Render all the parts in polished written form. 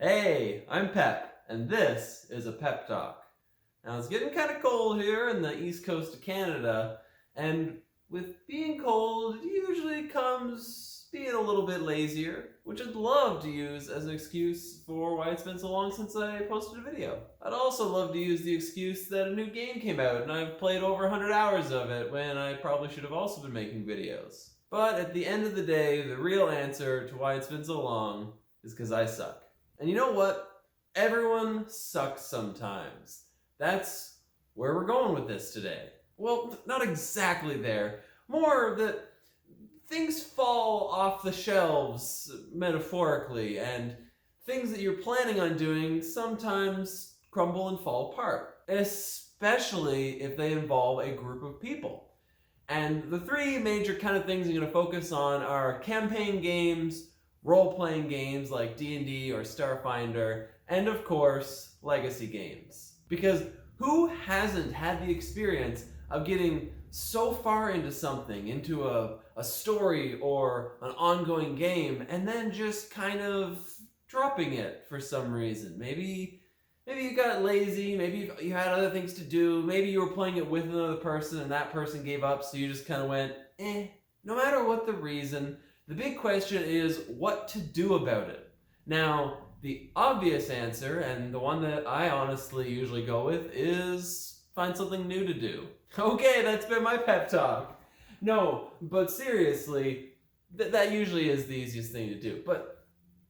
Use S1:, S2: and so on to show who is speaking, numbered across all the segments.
S1: Hey, I'm Pep, and this is a Pep Talk. Now, it's getting kind of cold here in the east coast of Canada, and with being cold, it usually comes being a little bit lazier, which I'd love to use as an excuse for why it's been so long since I posted a video. I'd also love to use the excuse that a new game came out and I've played over 100 hours of it when I probably should have also been making videos. But at the end of the day, the real answer to why it's been so long is because I suck. And you know what? Everyone sucks sometimes. That's where we're going with this today. Well, not exactly there. More that things fall off the shelves, metaphorically, and things that you're planning on doing sometimes crumble and fall apart, especially if they involve a group of people. And the three major kind of things I'm going to focus on are campaign games, role-playing games like D&D or Starfinder, and of course, legacy games. Because who hasn't had the experience of getting so far into something, into a story or an ongoing game, and then just kind of dropping it for some reason? Maybe you got lazy, maybe you had other things to do, maybe you were playing it with another person and that person gave up, so you just kind of went, eh. No matter what the reason, the big question is what to do about it. Now, the obvious answer, and the one that I honestly usually go with, is find something new to do. Okay, that's been my pep talk. No, but seriously, that usually is the easiest thing to do. But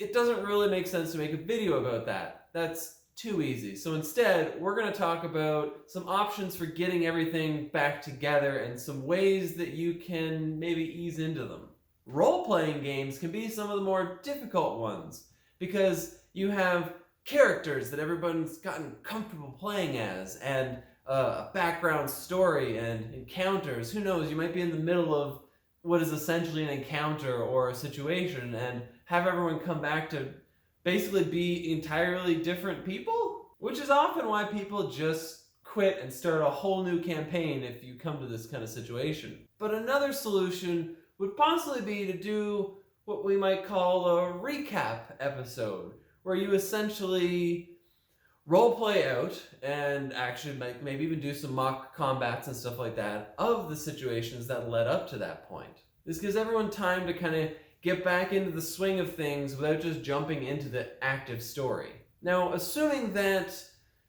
S1: it doesn't really make sense to make a video about that. That's too easy. So instead, we're going to talk about some options for getting everything back together and some ways that you can maybe ease into them. Role-playing games can be some of the more difficult ones because you have characters that everyone's gotten comfortable playing as, and a background story and encounters. Who knows, you might be in the middle of what is essentially an encounter or a situation and have everyone come back to basically be entirely different people, which is often why people just quit and start a whole new campaign if you come to this kind of situation. But another solution would possibly be to do what we might call a recap episode, where you essentially roleplay out and actually maybe even do some mock combats and stuff like that of the situations that led up to that point. This gives everyone time to kind of get back into the swing of things without just jumping into the active story. Now, assuming that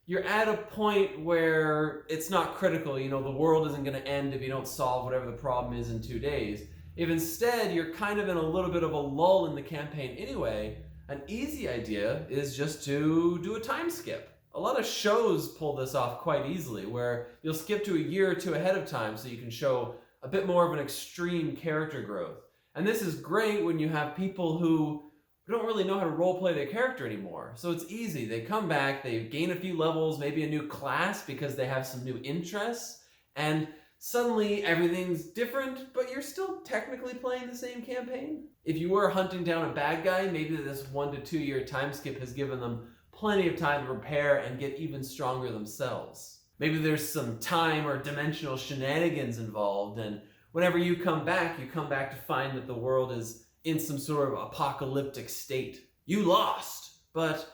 S1: you're at a point where it's not critical, the world isn't going to end if you don't solve whatever the problem is in 2 days. If instead you're kind of in a little bit of a lull in the campaign anyway, an easy idea is just to do a time skip. A lot of shows pull this off quite easily, where you'll skip to a year or two ahead of time so you can show a bit more of an extreme character growth. And this is great when you have people who don't really know how to roleplay their character anymore. So it's easy. They come back, they gain a few levels, maybe a new class because they have some new interests, and suddenly everything's different, but you're still technically playing the same campaign. If you were hunting down a bad guy, maybe this 1 to 2 year time skip has given them plenty of time to prepare and get even stronger themselves. Maybe there's some time or dimensional shenanigans involved, and whenever you come back to find that the world is in some sort of apocalyptic state. You lost, but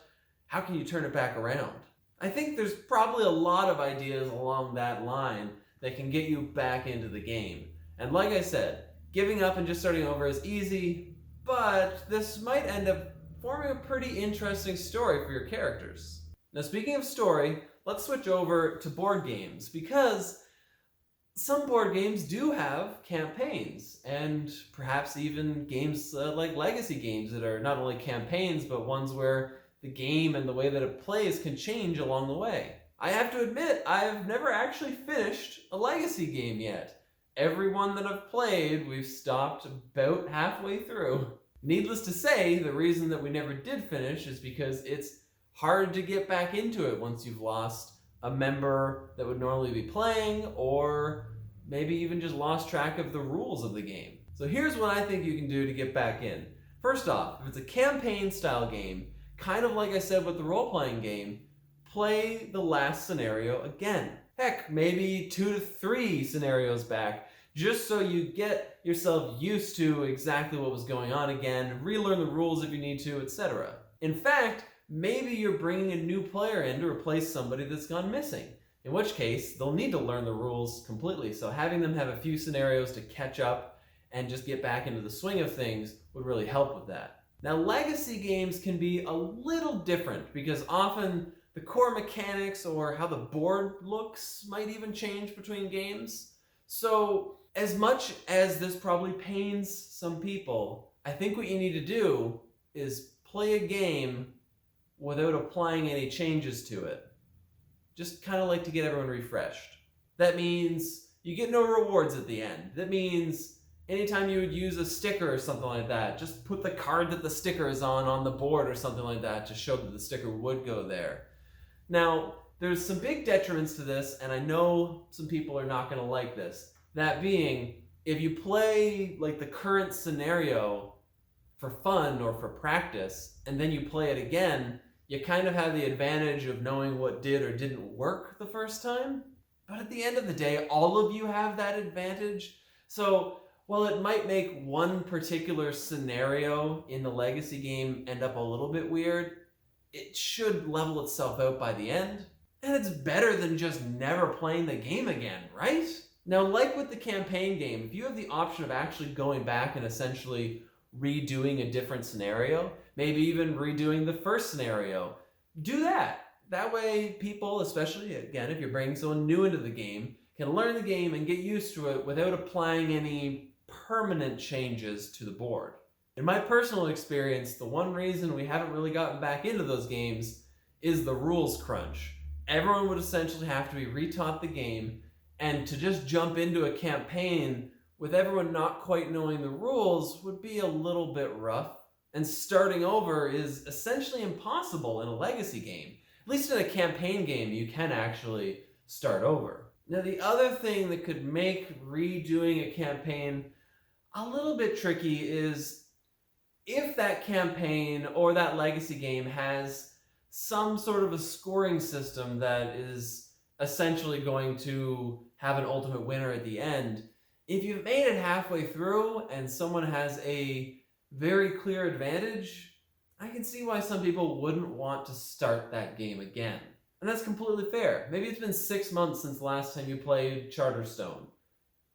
S1: how can you turn it back around? I think there's probably a lot of ideas along that line that can get you back into the game. And like I said, giving up and just starting over is easy, but this might end up forming a pretty interesting story for your characters. Now, speaking of story, let's switch over to board games, because some board games do have campaigns, and perhaps even games like legacy games that are not only campaigns, but ones where the game and the way that it plays can change along the way. I have to admit, I've never actually finished a legacy game yet. Every one that I've played, we've stopped about halfway through. Needless to say, the reason that we never did finish is because it's hard to get back into it once you've lost a member that would normally be playing, or maybe even just lost track of the rules of the game. So here's what I think you can do to get back in. First off, if it's a campaign style game, kind of like I said with the role-playing game, play the last scenario again. Heck, maybe 2 to 3 scenarios back, just so you get yourself used to exactly what was going on again, relearn the rules if you need to, etc. In fact, maybe you're bringing a new player in to replace somebody that's gone missing. In which case, they'll need to learn the rules completely. So having them have a few scenarios to catch up and just get back into the swing of things would really help with that. Now, legacy games can be a little different because often the core mechanics or how the board looks might even change between games. So as much as this probably pains some people, I think what you need to do is play a game without applying any changes to it. Just kind of like to get everyone refreshed. That means you get no rewards at the end. That means anytime you would use a sticker or something like that, just put the card that the sticker is on the board or something like that to show that the sticker would go there. Now, there's some big detriments to this, and I know some people are not going to like this. That being, if you play like the current scenario for fun or for practice, and then you play it again, you kind of have the advantage of knowing what did or didn't work the first time. But at the end of the day, all of you have that advantage. So while it might make one particular scenario in the legacy game end up a little bit weird, it should level itself out by the end. And it's better than just never playing the game again, right? Now, like with the campaign game, if you have the option of actually going back and essentially redoing a different scenario, maybe even redoing the first scenario, do that. That way people, especially again if you're bringing someone new into the game, can learn the game and get used to it without applying any permanent changes to the board. In my personal experience, the one reason we haven't really gotten back into those games is the rules crunch. Everyone would essentially have to be retaught the game, and to just jump into a campaign with everyone not quite knowing the rules would be a little bit rough. And starting over is essentially impossible in a legacy game. At least in a campaign game, you can actually start over. Now, the other thing that could make redoing a campaign a little bit tricky is if that campaign or that legacy game has some sort of a scoring system that is essentially going to have an ultimate winner at the end. If you've made it halfway through and someone has a very clear advantage, I can see why some people wouldn't want to start that game again. And that's completely fair. Maybe it's been 6 months since the last time you played Charterstone.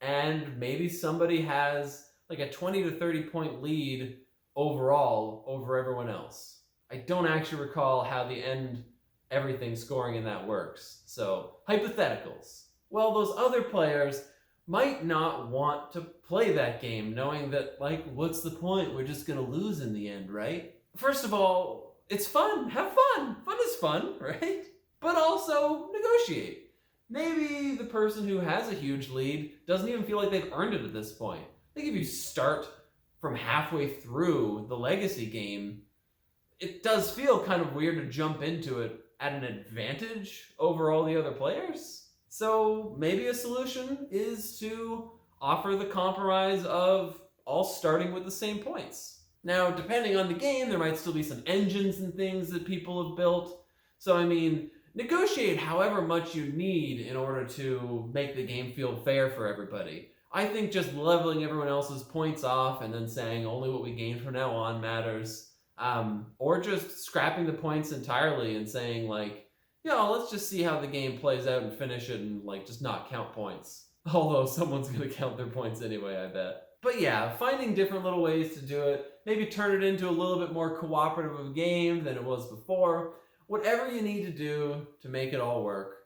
S1: And maybe somebody has like a 20 to 30 point lead overall over everyone else. I don't actually recall how the end everything scoring in that works. So, hypotheticals. Well, those other players might not want to play that game knowing that, like, what's the point? We're just going to lose in the end, right? First of all, it's fun. Have fun. Fun is fun, right? But also negotiate. Maybe the person who has a huge lead doesn't even feel like they've earned it at this point. I think if you start from halfway through the legacy game, it does feel kind of weird to jump into it at an advantage over all the other players. So maybe a solution is to offer the compromise of all starting with the same points. Now, depending on the game, there might still be some engines and things that people have built. So, I mean, negotiate however much you need in order to make the game feel fair for everybody. I think just leveling everyone else's points off and then saying only what we gain from now on matters. Or just scrapping the points entirely and saying, like, let's just see how the game plays out and finish it and, like, just not count points. Although someone's going to count their points anyway, I bet. But yeah, finding different little ways to do it. Maybe turn it into a little bit more cooperative of a game than it was before. Whatever you need to do to make it all work,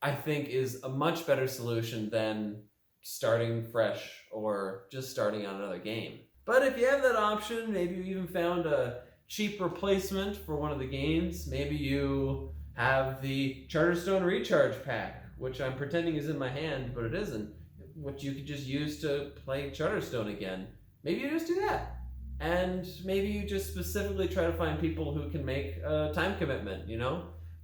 S1: I think is a much better solution than starting fresh or just starting on another game. But if you have that option, maybe you even found a cheap replacement for one of the games. Maybe you have the Charterstone Recharge Pack, which I'm pretending is in my hand, but it isn't, which you could just use to play Charterstone again. Maybe you just do that. And maybe you just specifically try to find people who can make a time commitment,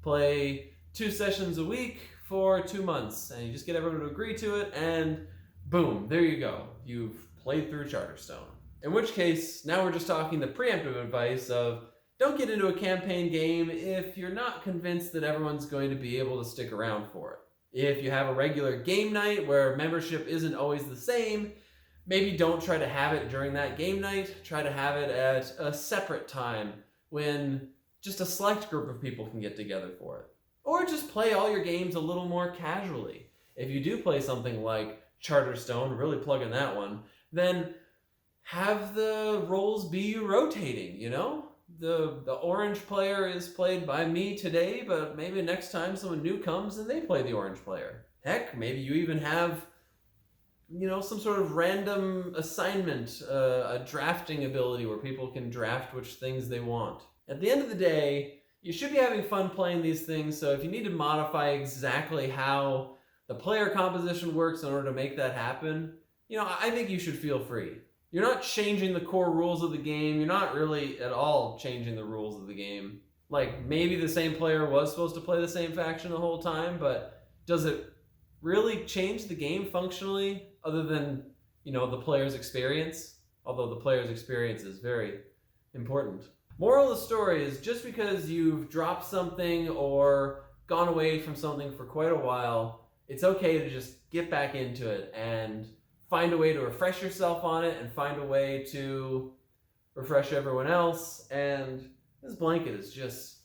S1: Play 2 sessions a week for 2 months, and you just get everyone to agree to it, and boom, there you go. You've played through Charterstone. In which case, now we're just talking the preemptive advice of don't get into a campaign game if you're not convinced that everyone's going to be able to stick around for it. If you have a regular game night where membership isn't always the same, maybe don't try to have it during that game night. Try to have it at a separate time when just a select group of people can get together for it. Or just play all your games a little more casually. If you do play something like Charterstone, really plug in that one, then have the roles be rotating, you know? The orange player is played by me today, but maybe next time someone new comes and they play the orange player. Heck, maybe you even have, you know, some sort of random assignment, a drafting ability where people can draft which things they want. At the end of the day, you should be having fun playing these things, so if you need to modify exactly how the player composition works in order to make that happen, you know, I think you should feel free. You're not changing the core rules of the game. You're not really at all changing the rules of the game. Like, maybe the same player was supposed to play the same faction the whole time, but does it really change the game functionally other than, you know, the player's experience? Although the player's experience is very important. Moral of the story is, just because you've dropped something or gone away from something for quite a while, it's okay to just get back into it and find a way to refresh yourself on it and find a way to refresh everyone else. And this blanket is just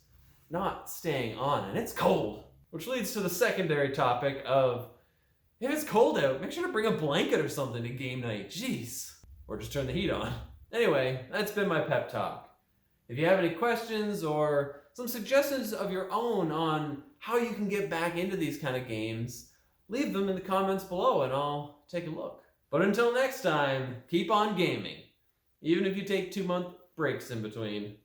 S1: not staying on, and it's cold. Which leads to the secondary topic of, if it's cold out, make sure to bring a blanket or something to game night. Jeez. Or just turn the heat on. Anyway, that's been my pep talk. If you have any questions or some suggestions of your own on how you can get back into these kind of games, leave them in the comments below and I'll take a look. But until next time, keep on gaming, even if you take 2-month breaks in between.